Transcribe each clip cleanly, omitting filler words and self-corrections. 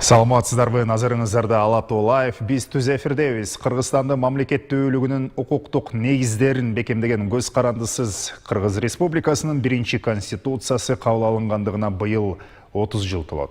Саламатсыздарбы, назарыңыздарда Алатоо Лайф. Биз түз эфирдебиз. Кыргызстанда мамлекет өөлүгүнүн укуктук негиздерин бекемдеген көз карандысыз Кыргыз Республикасынын биринчи конституциясы кабыл алынгандыгына быйыл 30 жыл толот.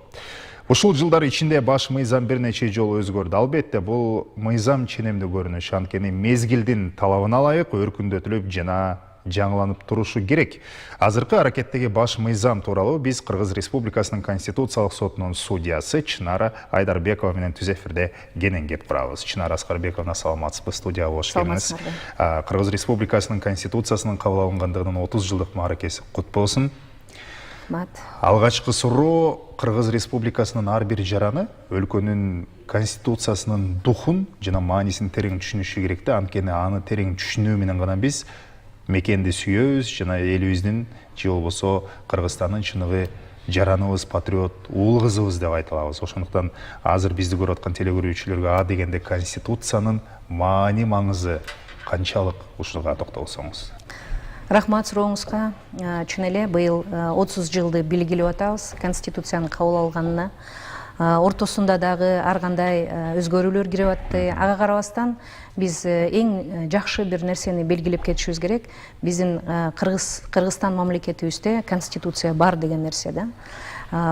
Ушул жылдар ичинде баш мыйзам бир нече жолу өзгөрдү. Албетте, бул мыйзам ченемдүү көрүнүш, анткени мезгилдин талабына ылайык өркүндөтүлүп жана жаңыланып турушу керек. Азыркы аракеттеги баш мыйзам тууралуу биз Кыргыз Республикасынын Конституциялык сотунун судьясы Чынара Айдарбекова менен түз эфирде кенен кеп турабыз. Чынара Аскарбековна, саламатсызбы, студияга кош келиңиз. Кыргыз Республикасынын Конституциясынын кабыл алынгандыгынын 30 жылдык мааракеси кут болсун. Алгачкы суроо: Кыргыз Республикасынын ар бир жараны өлкөнүн Конституциясынын духун жана маанисин терең түшүнүшү керек да, анткени аны терең түшүнүү менен гана биз мекенди сүйөбүз жана элибиздин же болбосо Кыргызстандын чыныгы жараныбыз, патриот уулу-кызыбыз деп айта алабыз. Ошондуктан азыр бизди көрүп аткан телекөрүүчүлөргө а дегенде Конституциянын маани маңызы канчалык, ушуга токтолсоңуз. Рахмат сурооңузга. Чын эле быйыл 30 жылды белгилеп атабыз Конституциянын кабыл алынганына. Ортосунда дагы ар кандай өзгөрүүлөр кирип атты. Ага карабастан биз эң жакшы бир нерсени белгилеп кетишибиз керек. Биздин Кыргызстан мамлекетибизде Конституция бар деген нерсе да.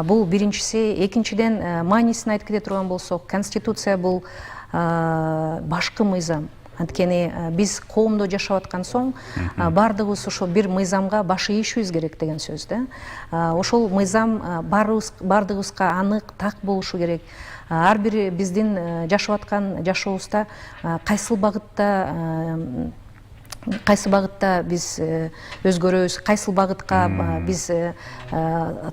Бул биринчиси. Экинчиден, маанисин айтып кете турган болсок, Конституция бул башкы мыйзам. Анткени биз коомдо жашап аткан соң бардыгыбыз ошол бир мыйзамга баш ийишибиз керек деген сөз да. Ошол мыйзам бардыгыбызга анык, так болушу керек. Ар бир биздин жашап аткан жашообузда кайсы багытта биз өзгөрөбүз, кайсы багытка биз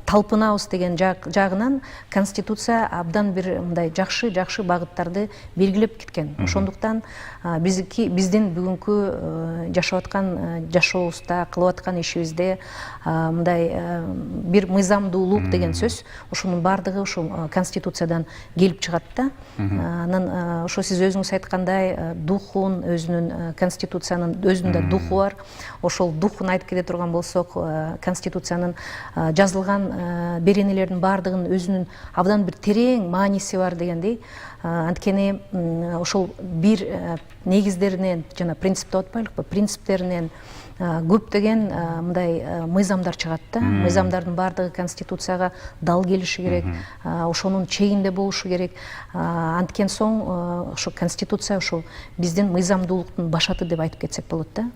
талпынабыз деген жагынан Конституция абдан бир мындай жакшы багыттарды белгилеп кеткен. Ошондуктан биздин бүгүнкү жашап аткан жашообузда, кылып аткан ишибизде мындай бир мыйзамдуулук деген сөз, ошонун бардыгы ушул Конституциядан келип чыгат да. Анан ошо сиз өзүңүз айткандай, духун, өзүнүн Конституциянын өзүндө духу бар. Ошол духун айтып кете турган болсок, Конституциянын жазылган беренелердин бардыгынын өзүнүн абдан бир терең мааниси бар дегендей. Анткени ошол бир негиздеринен жана принцип деп атпайлыкпы, принциптеринен көптөгөн мындай мыйзамдар чыгат да. Мыйзамдардын бардыгы Конституцияга дал келиши керек, ошонун чегинде болушу керек. Анткен соң ошо Конституция ошол биздин мыйзамдуулуктун башаты деп айтып кетсек болот да.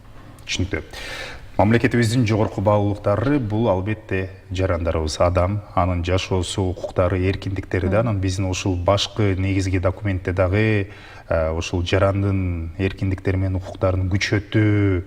Түшүнүктүү. Мамлекетибиздин жогорку баалуулуктары бул албетте жарандарыбыз, адам, анын жашоосу, укуктары, эркиндиктери да. Анан биздин ушул башкы негизги документте дагы ушул жарандын эркиндиктери менен укуктарын күчөтүү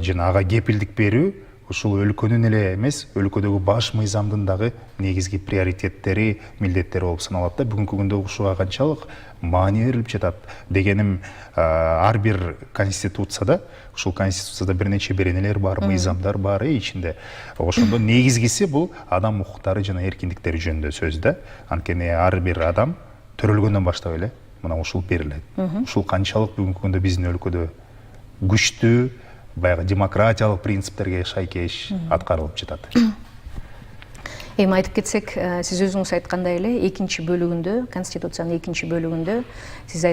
жана ага кепилдик берүү ушул өлкөнүн эле эмес, өлкөдөгү баш мыйзамдын дагы негизги приоритеттери, милдеттери болуп саналат да. Бүгүнкү күндө ушуга канчалык маани берилип жатат дегеним, ар бир конституцияда, ушул конституцияда бир нече беренелер бар, мыйзамдар бар ичинде. Ошондо негизгиси бул адам укуктары жана эркиндиктери жөнүндө сөз да. Анткени ар бир адам төрөлгөндөн баштап эле мына ушул берилет. Ушул канчалык бүгүнкү күндө биздин өлкөдө күчтүү, баягы демократиялык принциптерге шайкеш аткарылып жатат. Эми айтып кетсек, сиз өзүңүз айткандай эле, экинчи бөлүгүндө, Конституциянын экинчи бөлүгүндө сиз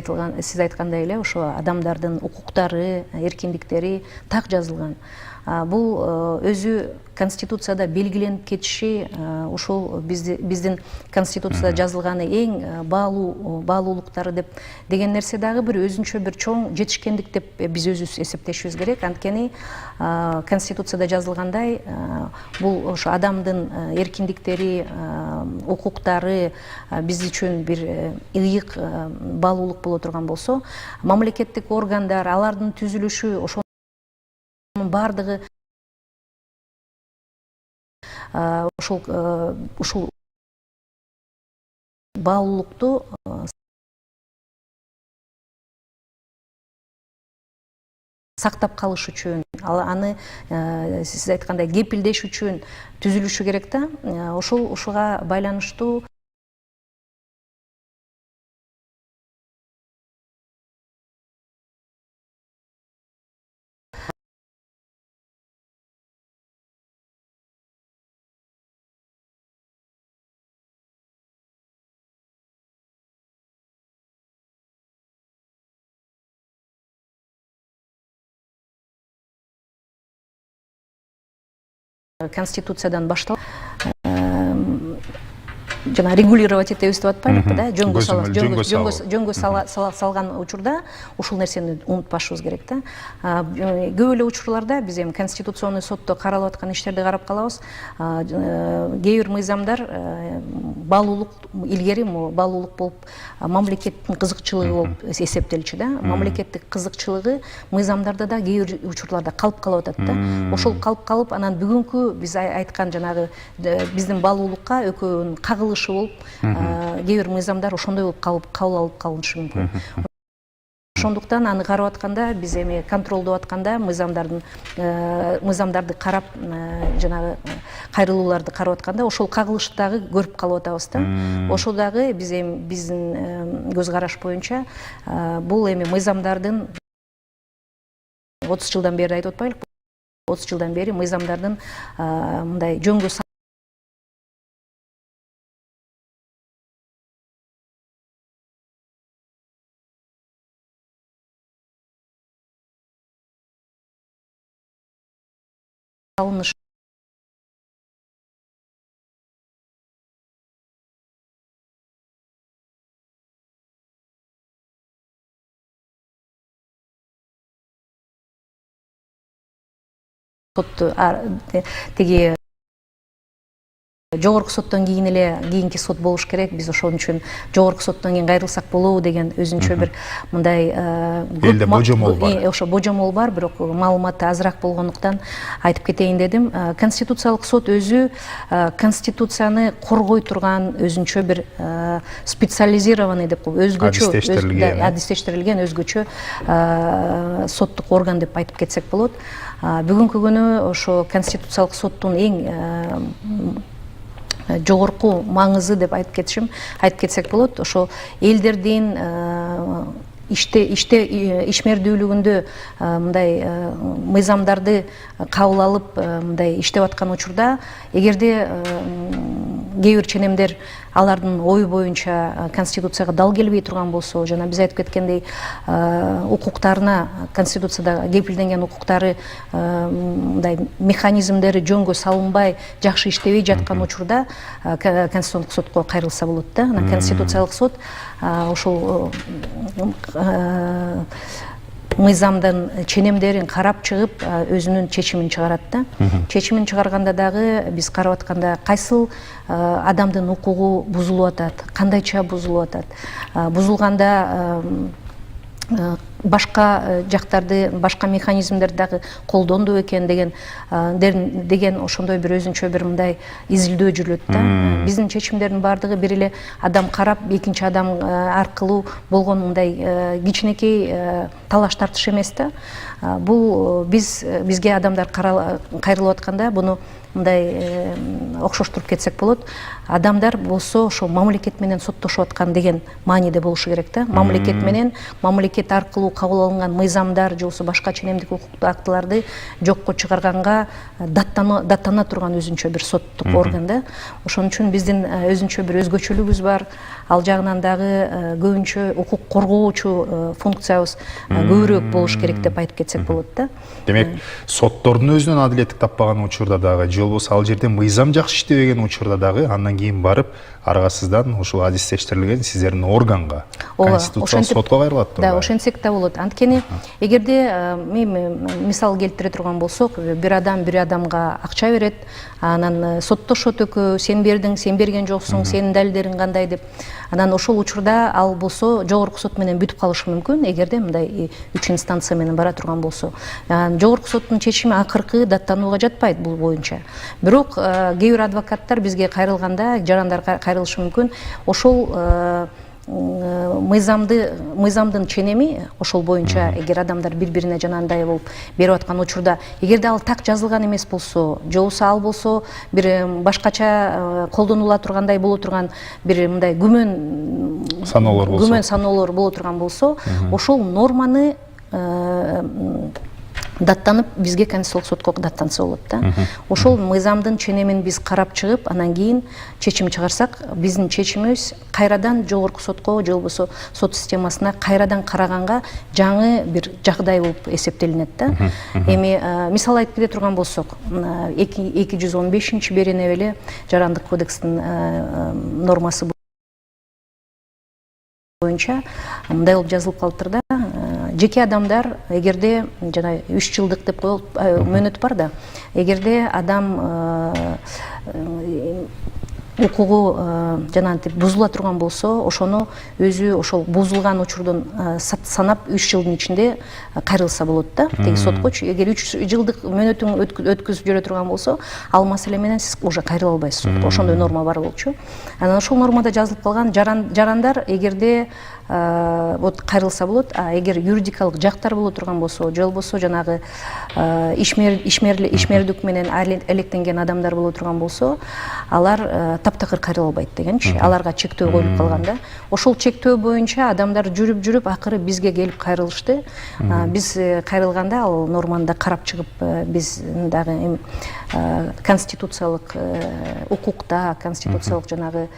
айткандай эле ошо адамдардын укуктары, эркиндиктери так жазылган. Бул өзү Конституцияда белгиленип кетиши, ушул биздин Конституцияда жазылганы эң баалуулуктары деген нерсе дагы бир өзүнчө бир чоң жетишкендик деп биз өзүбүз эсептешибиз керек. Анткени Конституцияда жазылгандай, бул ошо адамдын эркиндиктери, укуктары биз үчүн бир ыйык баалуулук боло турган болсо, мамлекеттик органдар, алардын түзүлүшү, ошонун бардыгы ушул баалуулукту сактап калыш үчүн, аны сиз айткандай кепилдеш үчүн түзүлүшү керек да. Ушуга байланыштуу конституциядан башталып жана регулировать этебиз деп атпайлыкпы да, жөнгө салган учурда ушул нерсени унутпашыбыз керек да. Көп эле учурларда биз эми конституционный сотто каралып аткан иштерди карап калабыз. Кээ бир мыйзамдар баалуулук илгери баалуулук болуп мамлекеттин кызыкчылыгы болуп эсептелчү да. Мамлекеттик кызыкчылыгы мыйзамдарда да кээ бир учурларда калып калып атат да. Ошол калып калып анан бүгүнкү биз айткан жанагы биздин баалуулукка экөөнүн кагылышы болуп кээ бир мыйзамдар ошондой болуп кабыл алып калышы мүмкүн. Ошондуктан аны карап атканда биз эми контролдоп атканда мыйзамдарды карап жанагы кайрылууларды карап атканда ошол кагылышты дагы көрүп калып атабыз да. Ошол дагы биз эми биздин көз караш боюнча бул эми мыйзамдардын 30 жылдан бери айтып атпайлыкпы? 30 жылдан бери мыйзамдардын мындай жөнгө салынышы сотту тиги жогорку соттон кийин эле кийинки сот болуш керек. Биз ошон үчүн жогорку соттон кийин кайрылсак болобу деген өзүнчө бир мындай элде божомол бар. Ошо божомол бар, бирок маалыматы азыраак болгондуктан айтып кетейин дедим. Конституциялык сот өзү конституцияны коргой турган өзүнчө бир специализированный деп өзгөчө адистештирилген өзгөчө соттук орган деп айтып кетсек болот. Бүгүнкү күнү ошо конституциялык соттун эң жогорку маңызы деп айтып кетсек болот. Ошо элдердин ишмердүүлүгүндө мындай мыйзамдарды кабыл алып мындай иштеп аткан учурда эгерде кээ бир ченемдер алардын ою боюнча конституцияга дал келбей турган болсо, жана биз айтып кеткендей укуктарына, конституцияда кепилденген укуктары мындай механизмдери жөнгө салынбай жакшы иштебей жаткан учурда конституциялык сотко кайрылса болот да. Конституциялык сот ошол мыйзамдын ченемдерин карап чыгып өзүнүн чечимин чыгарат да. Чечимин чыгарганда дагы биз карап атканда кайсыл адамдын укугу бузулуп атат, кандайча бузулуп атат, бузулганда башка жактарды, башка механизмдерди дагы колдонду экен деген ошондой бир өзүнчө бир мындай изилдөө жүрүлөт да. Биздин чечимдердин баардыгы бир эле адам карап, экинчи адам аркылуу болгон мындай кичинекей талаш тартыш эмес да. Бул бизге адамдар кайрылып атканда буну мындай окшоштуруп кетсек болот. Адамдар болсо ошо мамлекет менен соттошуп аткан деген мааниде болушу керек да. Мамлекет менен, мамлекет аркылуу кабыл алынган мыйзамдар же болбосо башка ченемдик укуктук актыларды жокко чыгарганга даттана турган өзүнчө бир соттук орган да. Ошон үчүн биздин өзүнчө бир өзгөчөлүгүбүз бар. Ал жагынан дагы көбүнчө укук коргоочу функциябыз көбүрөөк болуш керек деп айтып кетсек болот да. Демек, соттордун өзүнөн адилеттик таппаган учурда дагы, же болбосо ал жерде мыйзам жакшы иштебеген учурда дагы, андан кийин барып аргасыздан ушул адистештирилген сиздердин органга, конституциялык сотко кайрылат тургай. Да, ошентсек да болот. Анткени эгерде мисал келтире турган болсок, бир адамга акча берет, анан соттошот экөө, сен бердиң, сен берген жоксуң, сенин далилдериң кандай деп. Анан ошол учурда ал болсо жогорку сот менен бүтүп калышы мүмкүн, эгерде мындай 3 инстанция менен бара турган болсо. Жогорку соттун чечими акыркы даттанууга жатпайт бул боюнча. Бирок кээ бир адвокаттар бизге кайрылганда, жарандар кайрылышы мүмкүн. Ошол мыйзамдын ченеми ошол боюнча эгер адамдар бири-бирине жанагындай болуп берип аткан учурда, эгерде ал так жазылган эмес болсо, же болбосо ал болсо бир башкача колдонула тургандай боло турган бир мындай күмөн саноолор боло турган болсо, ошол норманы даттанып бизге конституциялык сотко даттанса болот да. Ошол мыйзамдын ченемин биз карап чыгып, анан кийин чечим чыгарсак, биздин чечимибиз кайрадан жогорку сотко же болбосо сот системасына кайрадан караганга жаңы бир жагдай болуп эсептелинет да. Эми мисал айтып кете турган болсок, 215 берене эле жарандык кодекстин нормасы боюнча мындай болуп жазылып калыптыр да. Жеке адамдар эгерде жана 3 жылдык деп коюлуп мөөнөт бар да. Эгерде адам укугу жанагынтип бузула турган болсо, ошону өзү ошол бузулган учурдун санап 3 жылдын ичинде кайрылса болот да. Теги соткочу эгер 3 жылдык мөөнөтүн өткөзүп жүрө турган болсо, ал маселе менен сиз уже кайрыла албайсыз сотко. Ошондой норма бар болчу. Анан ошол нормада жазылып калган жарандар эгерде вот кайрылса болот, а эгер юридикалык жактар боло турган болсо, же болбосо жанагы ишмердик менен электенген адамдар боло турган болсо, алар таптакыр кайрыла албайт дегенчи. Аларга чектөө коюлуп калган да. Ошол чектөө боюнча адамдар жүрүп акыры бизге келип кайрылышты. Биз кайрылганда ал норманы да карап чыгып, биз дагы конституциялык укукта, конституциялык жанагы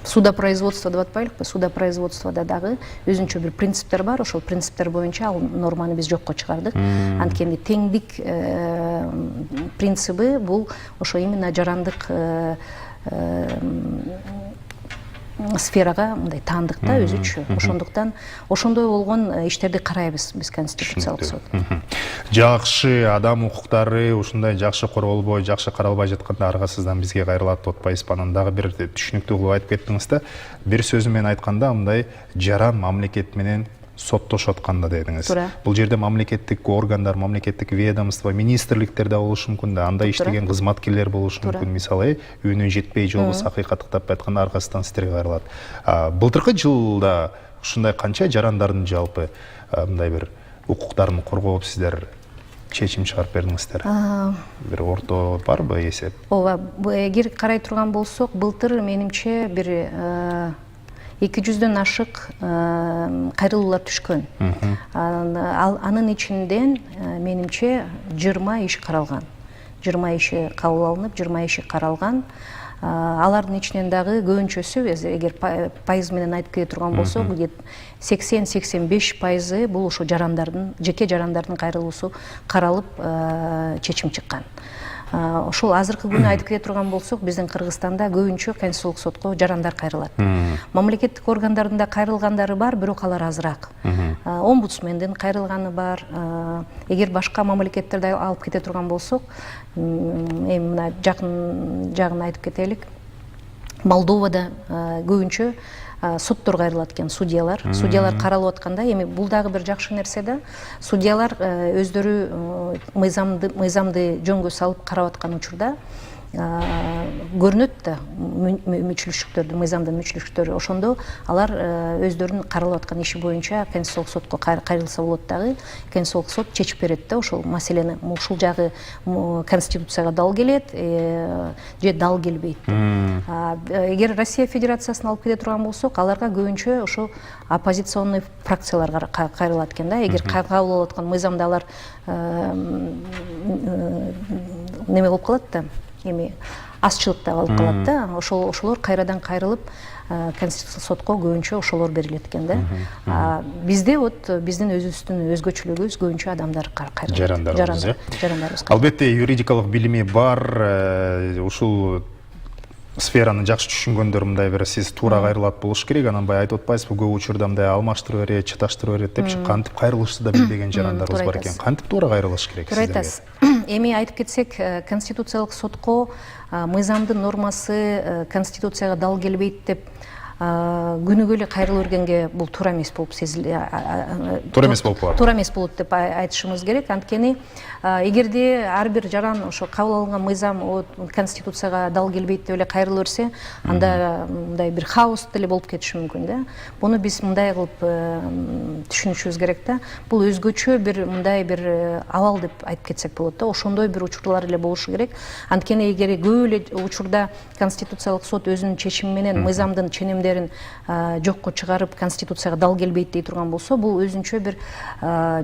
судопроизводство деп атпайлыкпы, судопроизводствода дагы өзүнчө бир принциптер бар. Ошол принциптер боюнча ал норманы биз жокко чыгардык. Анткени теңдик принциби бул ошо именно жарандык сферага мындай таандык да өзүчө. Ошондуктан ошондой болгон иштерди карайбыз биз конституциялык сот. Жакшы адам укуктары ушундай жакшы корголбой, жакшы каралбай жатканда аргасыздан бизге кайрылат деп атпайсызбы? Анан дагы бир түшүнүктүү кылып айтып кеттиңиз да, бир сөзү менен айтканда мындай жаран мамлекет менен соттошуп атканда дедиңиз. Бул жерде мамлекеттик органдар, мамлекеттик ведомство, министрликтер да болушу мүмкүн да, анда иштеген кызматкерлер болушу мүмкүн. Мисалы, үнү жетпей же болбосо акыйкаттыктап айтканда аркасынан сиздерге кайрылат. Былтыркы жылда ушундай канча жарандардын жалпы мындай бир укуктарын коргоп сиздер чечим чыгарып бердиңиздер? Бир орто барбы эсеп? Ооба, эгер карай турган болсок, былтыр менимче бир 200дөн ашык кайрылуулар түшкөн. Анын ичинден менимче 20 иш каралган. 20 иши кабыл алынып, 20 иши каралган. Алардын ичинен дагы көбүнчөсү, эгер пайыз менен айтып кете турган болсок, 80-85% бул ошо жарандардын, жеке жарандардын кайрылуусу каралып, чечим чыккан. Ошол азыркы күнү айтып кете турган болсок, биздин Кыргызстанда көбүнчө конституциялык сотко жарандар кайрылат. Мамлекеттик органдардын да кайрылгандары бар, бирок алар азыраак. Омбудсмендин кайрылганы бар. Эгер башка мамлекеттерди алып кете турган болсок, эми мына жакын жагын айтып кетелик. Молдовада көбүнчө соттор кайрылат экен, судьялар каралып атканда, эми бул дагы бир жакшы нерсе да. Судьялар өздөрү мыйзамды жөнгө салып карап аткан учурда көрүнөт да мүчүлүштүктөрдү, мыйзамдын мүчүлүштүктөрү. Ошондо алар өздөрүнүн каралып аткан иши боюнча конституциялык сотко кайрылса болот дагы. Конституциялык сот чечип берет да ошол маселени. Ушул жагы конституцияга дал келет же дал келбейт. Эгер Россия Федерациясын алып кете турган болсок, аларга көбүнчө ошо оппозиционный фракцияларга кайрылат экен да. Эгер кабыл алып аткан мыйзамда алар неме болуп калат да, эми азчылыкта калып калат да. Ошолор кайрадан кайрылып конституциялык сотко көбүнчө ошолор берилет экен да. Бизде вот биздин өзүбүздүн өзгөчөлүгүбүз көбүнчө адамдар кайрылат. Жарандарыбыз. Албетте юридикалык билими бар, ушул сфераны жакшы түшүнгөндөр мындай бир сиз туура кайрылат болуш керек. Анан бай айтып атпайсызбы, көп учурда мындай алмаштырып берет, чаташтырып берет депчи, кантип кайрылышты да билбеген жарандарыбыз бар экен. Кантип туура кайрылыш керек сиздерге? Туура айтасыз. Эми айтып кетсек, конституциялык сотко мыйзамдын нормасы конституцияга дал келбейт деп күнүгө эле кайрыла бергенге бул туура эмес болуп сезилет. Туура эмес болуп калат. Туура эмес болот деп айтышыбыз керек. Анткени эгерде ар бир жаран ошо кабыл алынган мыйзам конституцияга дал келбейт деп эле кайрыла берсе, анда мындай бир хаос деле болуп кетиши мүмкүн да. Буну биз мындай кылып түшүнүшүбүз керек да. Бул өзгөчө бир мындай бир абал деп айтып кетсек болот да. Ошондой бир учурлар эле болушу керек. Анткени эгер көп эле учурда конституциялык сот өзүнүн чечими менен мыйзамдын ченемдүүлүгүн чечимдерин жокко чыгарып конституцияга дал келбейт дей турган болсо, бул өзүнчө бир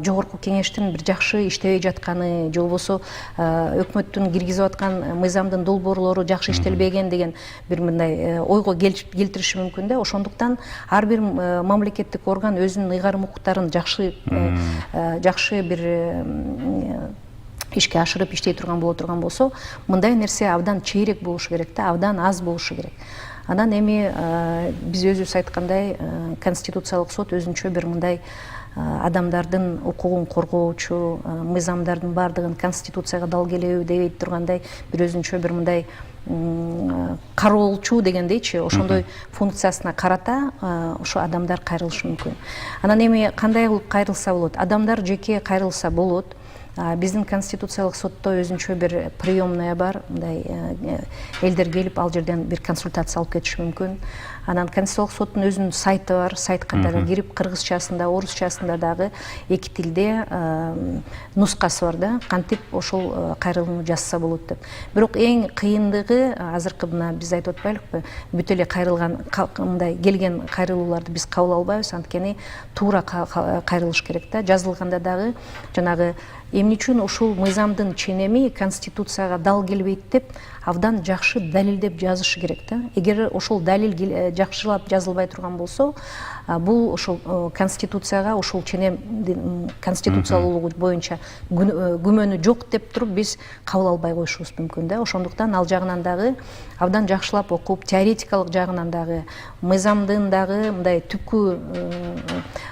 жогорку кеңештин бир жакшы иштебей жатканы, же болбосо өкмөттүн киргизип аткан мыйзамдын долбоорлору жакшы иштелбеген деген бир мындай ойго келтириши мүмкүн да. Ошондуктан ар бир мамлекеттик орган өзүнүн ыйгарым укуктарын жакшы бир ишке ашырып иштей турган боло турган болсо, мындай нерсе абдан чейрек болушу керек да, абдан аз болушу керек. Анан эми биз өзүбүз айткандай, конституциялык сот өзүнчө бир мындай адамдардын укугун коргоочу, мыйзамдардын баардыгын конституцияга дал келеби дебей тургандай бир өзүнчө бир мындай кароолчу дегендейчи, ошондой функциясына карата ошо адамдар кайрылышы мүмкүн. Анан эми кандай кылып кайрылса болот? Адамдар жеке кайрылса болот. Биздин конституциялык сотто өзүнчө бир приемная бар, мындай элдер келип ал жерден бир консультация алып кетиши мүмкүн. Анан конституциялык соттун өзүнүн сайты бар, сайтка дагы кирип кыргызчасында, орусчасында дагы эки тилде нускасы бар да, кантип ошол кайрылууну жазса болот деп. Бирок эң кыйындыгы азыркы мына биз айтып атпайлыкпы, бүт эле кайрылган мындай келген кайрылууларды биз кабыл албайбыз, анткени туура кайрылыш керек да. Жазылганда дагы жанагы эмне үчүн ушул мыйзамдын ченеми конституцияга дал келбейт деп абдан жакшы далилдеп жазышы керек да. Эгер ошол далил жакшылап жазылбай турган болсо, бул ошол конституцияга, ошол ченем конституциялуулугу боюнча күмөнү жок деп туруп биз кабыл албай коюшубуз мүмкүн да. Ошондуктан ал жагынан дагы абдан жакшылап окуп, теоретикалык жагынан дагы, мыйзамдын дагы мындай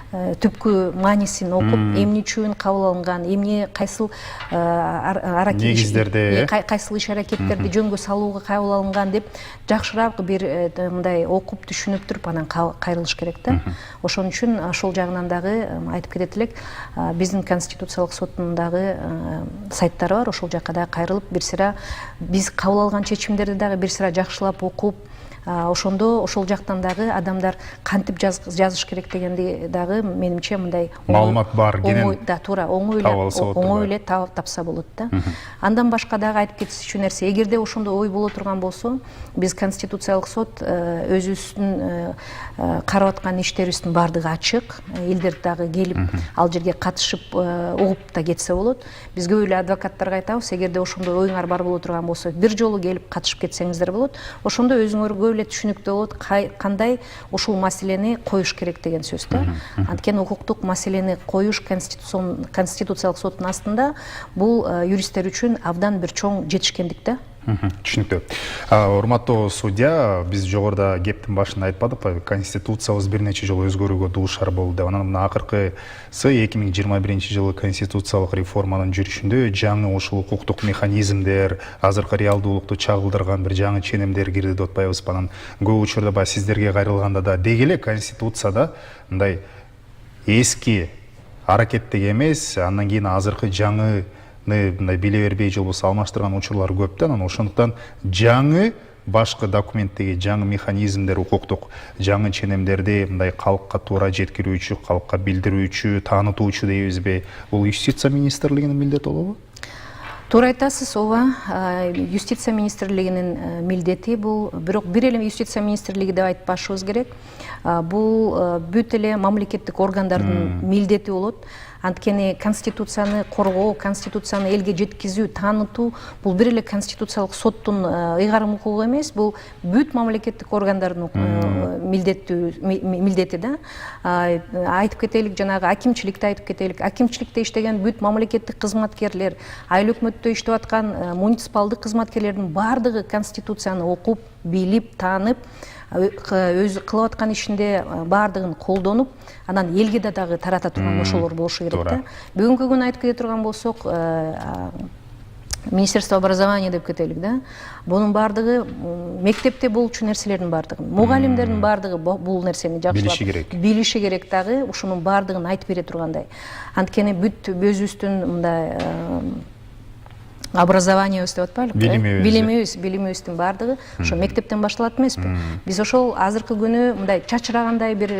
түпкү маанисин окуп, эмне үчүн кабыл алынган, эмне кайсыл негиздерде, кайсыл иш аракеттерди жөнгө салууга кабыл алынган деп жакшыраак бир мындай окуп түшүнүп туруп анан кайрылыш керек да. Ошон үчүн ошол жагынан дагы айтып кетет элек, биздин конституциялык соттун дагы сайттары бар, ошол жакка дагы кайрылып, бир сыра биз кабыл алган чечимдерди дагы бир сыра жакшылап окуп, ошондо ошол жактан дагы адамдар кантип жазыш керек дегенди дагы менимче мындай маалымат бар кенен туура оңой эле тапса болот да. Андан башка дагы айтып кетчү нерсе, эгерде ошондой ой боло турган болсо, биз конституциялык сот өзүбүздүн карап аткан иштерибиздин баардыгы ачык, элдер дагы келип ал жерге катышып угуп да кетсе болот. Биз көп эле адвокаттарга айтабыз, эгерде ошондой оюңар бар боло турган болсо, бир жолу келип катышып кетсеңиздер болот. Ошондо өзүңөр көп эле түшүнүктүү болот, кандай ушул маселени коюш керек деген сөз да. Анткени укуктук маселени коюш конституциялык соттун астында бул юристтер үчүн абдан бир чоң жетишкендик да. Түшүнүктүү. Урматтуу судья, биз жогоруда кептин башында айтпадыкпы, конституциябыз бир нече жолу өзгөрүүгө дуушар болду деп. Анан мына акыркысы 2021-жылы конституциялык реформанын жүрүшүндө жаңы ушул укуктук механизмдер, азыркы реалдуулукту чагылдырган бир жаңы ченемдер кирди деп атпайбызбы. Анан көп учурда баягы сиздерге кайрылганда да деги эле конституцияда мындай эски аракеттеги эмес, андан кийин азыркы жаңы мындай биле бербей же болбосо алмаштырган учурлар көп да. Анан ошондуктан жаңы башкы документтеги жаңы механизмдер, укуктук жаңы ченемдерди мындай калкка туура жеткирүүчү, калкка билдирүүчү, таанытуучу дейбизби, бул юстиция министрлигинин милдети болобу? Туура айтасыз, ооба, юстиция министрлигинин милдети бул, бирок бир эле юстиция министрлиги деп айтпашыбыз керек. Бул бүт эле мамлекеттик органдардын милдети болот. Анткени конституцияны коргоо, конституцияны элге жеткизүү, таанытуу бул бир эле конституциялык соттун ыйгарым укугу эмес, бул бүт мамлекеттик органдардын милдети да. Айтып кетелик, жанагы акимчиликти айтып кетелик. Акимчиликте иштеген бүт мамлекеттик кызматкерлер, айыл өкмөттө иштеп аткан муниципалдык кызматкерлердин баардыгы конституцияны окуп, билип, таанып, өзү кылып аткан ишинде баардыгын колдонуп, анан элге дагы тарата турган ошолор болушу керек да. Бүгүнкү күнү айтып кете турган болсок, Министерство образования деп кетелик да. Бунун баардыгы мектепте болчу нерселердин баардыгы, мугалимдердин баардыгы бул нерсени жакшылап билиши керек дагы, ушунун баардыгын айтып бере тургандай. Анткени бүт өзүбүздүн мындай образованиебиз деп атпайлыкпы, билимибиз билимибиздин баардыгы ошо мектептен башталат эмеспи. Биз ошол азыркы күнү мындай чачырагандай бир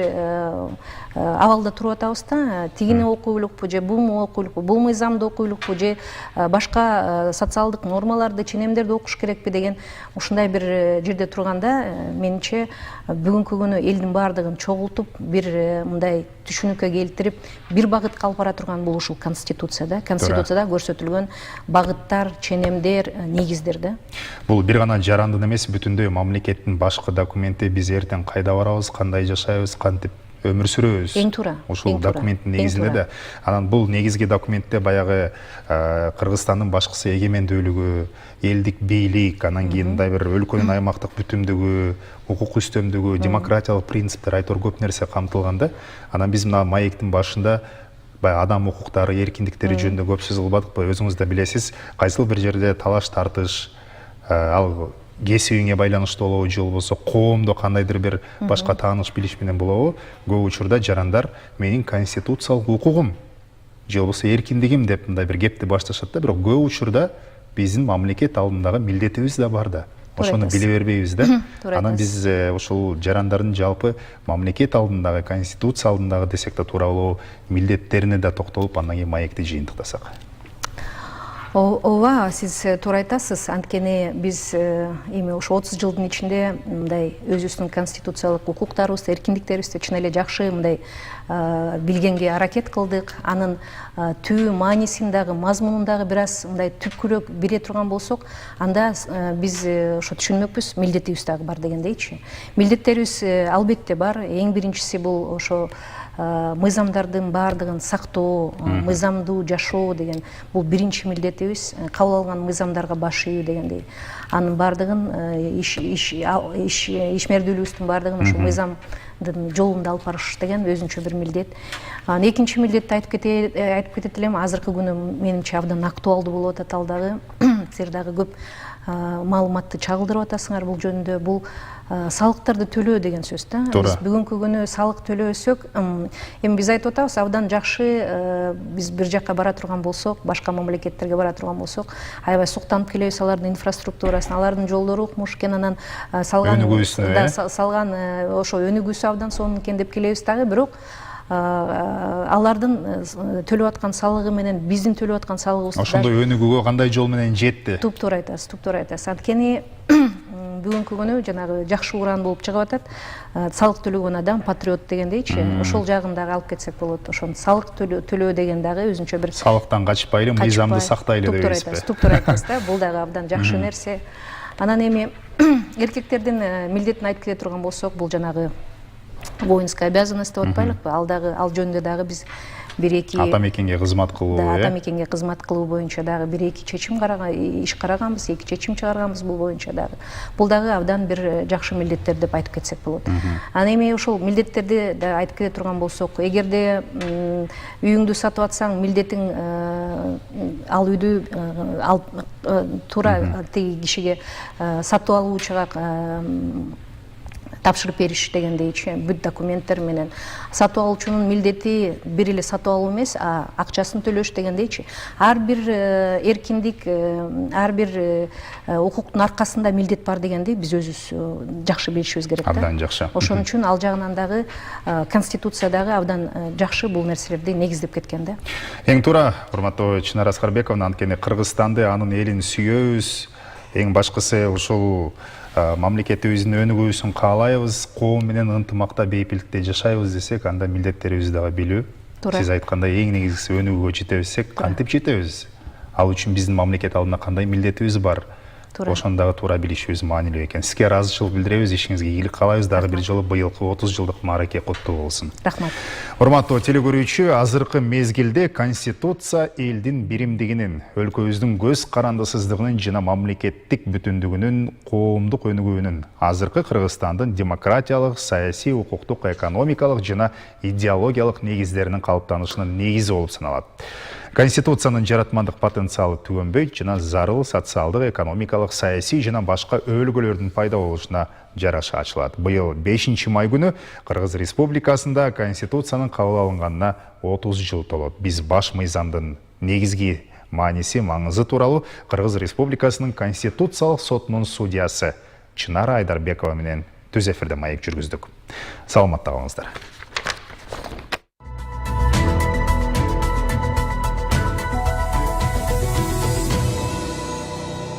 абалда туруп атабыз да, тигини окуйлукпу же буну окуйлукпу, бул мыйзамды окуйлукпу же башка социалдык нормаларды, ченемдерди окуш керекпи деген ушундай бир жерде турганда, менимче бүгүнкү күнү элдин баардыгын чогултуп, бир мындай түшүнүккө келтирип, бир багытка алып бара турган бул ушул Конституцияда көрсөтүлгөн багыттар, ченемдер, негиздер да. Бул бир гана жарандын эмес, бүтүндөй мамлекеттин башкы документи. Биз эртең кайда барабыз, кандай жашайбыз, кантип өмүр сүрөбүз. Эң туура. Ушул документтин негизинде да. Анан бул негизги документте баягы Кыргызстандын башкысы эгемендүүлүгү, элдик бийлик, анан кийин мындай бир өлкөнүн аймактык бүтүмдүгү, укук үстөмдүгү, демократиялык принциптер, айтор көп нерсе камтылган да. Анан биз мына маектин башында адам укуктары, эркиндиктери жөнүндө көп сөз кылбадыкпы? Өзүңүз да билесиз, кайсыл бир жерде талаш тартыш, ал кесибиңе байланыштуу болобу же болбосо коомдо кандайдыр бир башка тааныш билиш менен болобу, көп учурда жарандар менин конституциялык укугум же болбосо эркиндигим деп мындай бир кепти башташат да. Бирок көп учурда биздин мамлекет алдындагы милдетибиз да бар да. Ошону биле бербейбиз да. Анан биз ушул жарандардын жалпы мамлекет алдындагы, конституция алдындагы десек да туура болобу, милдеттерине да токтолуп, андан кийин маекти жыйынтыктасак. Ооба, сиз туура айтасыз. Анткени биз эми ушу 30 жылдын ичинде мындай өзүбүздүн конституциялык укуктарыбызды, эркиндиктерибизди чын эле жакшы мындай билгенге аракет кылдык. Анын түбү маанисин дагы, мазмунун дагы бир аз мындай түпкүрөөк биле турган болсок, анда биз ошо түшүнмөкпүз, милдетибиз дагы бар дегендейчи. Милдеттерибиз албетте бар. Эң биринчиси бул ошо мыйзамдардын баардыгын сактоо, мыйзамдуу жашоо деген бул биринчи милдетибиз. Кабыл алган мыйзамдарга баш ийүү дегендей. Анын баардыгын ишмердүүлүгүбүздүн баардыгын ошо мыйзамдын жолунда алып барыш деген өзүнчө бир милдет. Анан экинчи милдетти айтып кетет элем. Азыркы күнү менимче абдан актуалдуу болуп атат ал дагы. Силер дагы көп маалыматты чагылдырып атасыңар бул жөнүндө. Бул салыктарды төлөө деген сөз да. Биз бүгүнкү күнү салык төлөсөк, эми биз айтып атабыз, абдан жакшы биз бир жакка бара турган болсок, башка мамлекеттерге бара турган болсок, аябай суктанып келебиз алардын инфраструктурасын, алардын жолдору укмуш экен, анан салган ошо өнүгүүсү абдан сонун экен деп келебиз дагы, бирок алардын төлөп аткан салыгы менен биздин төлөп аткан салыгыбыз ошондой өнүгүүгө кандай жол менен жетти? Туптуура айтасыз. Анткени бүгүнкү күнү жанагы жакшы уран болуп чыгып атат. Салык төлөгөн адам патриот дегендейчи. Ошол жагын дагы алып кетсек болот. Ошон салык төлөө деген дагы өзүнчө бир салыктан качпайлы, мыйзамды сактайлы деп эсептейсизби? Туптуура айтасыз да. Бул дагы абдан жакшы нерсе. Анан эми эркектердин милдетин айтып келе турган болсок, бул жанагы воинская обязанность деп атпайлыкпы? Ал жөнүндө дагы биз бир-эки ата мекенге кызмат кылуу, ата мекенге кызмат кылуу боюнча дагы бир-эки чечим иш караганбыз, 2 чечим чыгарганбыз бул боюнча дагы. Бул дагы абдан бир жакшы милдеттер деп айтып кетсек болот. Анан эми ошол милдеттерди да айтып келе турган болсок, эгерде үйүңдү сатып атсаң, милдетиң ал үйдү туура тиги кишиге, сатып алуучуга тапшырып бериш дегендейчи, бүт документтер менен. Сатып алуучунун милдети бир эле сатып алуу эмес, акчасын төлөш дегендейчи. Ар бир эркиндик, ар бир укуктун аркасында милдет бар дегенди биз өзүбүз жакшы билишибиз керек да. Абдан жакшы. Ошон үчүн ал жагынан дагы конституция дагы абдан жакшы бул нерселерди негиздеп кеткен да. Эң туура, урматтуу Чынар Аскарбековна, анткени Кыргызстанды, анын элин сүйөбүз. Эң башкысы ушул мамлекетибиздин өнүгүүсүн каалайбыз, коом менен ынтымакта, бейпилдикте жашайбыз десек, анда милдеттерибизди дагы билүү. Сиз айткандай эң негизгиси өнүгүүгө жетебизсек, кантип жетебиз? Ал үчүн биздин мамлекет алдында кандай милдетибиз бар? Ошону дагы туура билишибиз маанилүү экен. Сизге ыраазычылык билдиребиз, ишиңизге ийгилик каалайбыз. Дагы бир жолу быйылкы 30 жылдык маараке куттуу болсун. Рахмат. Урматтуу телекөрүүчү, азыркы мезгилде конституция элдин биримдигинин, өлкөбүздүн көз карандысыздыгынын жана мамлекеттик бүтүндүгүнүн, коомдук өнүгүүнүн, азыркы Кыргызстандын демократиялык, саясий, укуктук, экономикалык жана идеологиялык негиздеринин калыптанышынын негизи болуп саналат. Конституциянын жаратмандык потенциалы түгөнбөйт жана зарыл социалдык, экономикалык, саясий жана башка өлкөлөрдүн пайда болушуна жараша ачылат. Быйыл 5-май күнү Кыргыз Республикасында Конституциянын кабыл алынганына 30 жыл толот. Биз баш мыйзамдын негизги мааниси маңызы тууралуу Кыргыз Республикасынын Конституциялык сотунун судьясы Чынара Айдарбекова менен түз эфирде маек жүргүздүк. Саламатта калыңыздар.